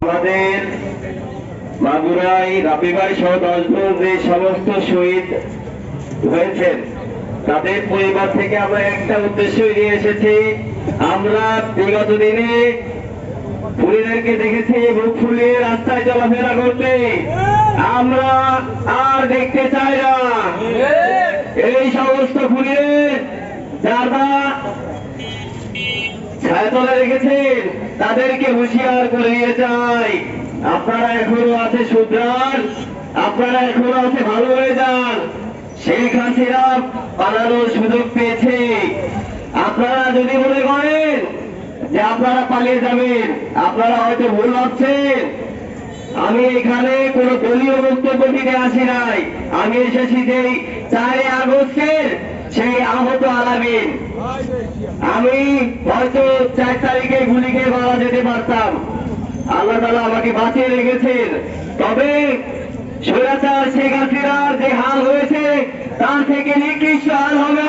আমাদের মাগুরায় রাবি ভাই সহ 10 জন যে সমস্ত শহীদ হয়েছেন তাদের পরিবার থেকে আমরা একটা উদ্দেশ্য নিয়ে এসেছি। আমরা বিগত দিনে খুনিদেরকে দেখেছি বুক ফুলিয়ে রাস্তায় চলাফেরা করতে, আমরা আর দেখতে চাই না। এই সমস্ত খুনিদের যারা ছায়াতলে রেখেছেন তাদেরকে হুঁশিয়ার করে দিয়ে চাই, আপনারা এখনো আছে শুধরান, আপনারা এখনো আছে ভালো হয়ে যান। শেখ হাসিনা পালানোর সুযোগ পেয়েছে। আপনারা যদি মনে করেন যে আপনারা পালিয়ে যাবেন, আপনারা হয়তো ভুল ভাবছেন। আমি এখানে কোন দলীয় বক্তব্য দিতে আসি নাই, আমি এসেছি যে 4 আগস্টের সেই আহত আলামিন। আমি হয়তো 4 তারিখে গুলি খেয়ে মারা যেতে পারতাম, আল্লাহ তাআলা আমাকে বাঁচিয়ে রেখেছেন। তবে স্বৈরাচার শেখ হাসিনার যে হাল হয়েছে তার থেকে নিকৃষ্ট হাল হবে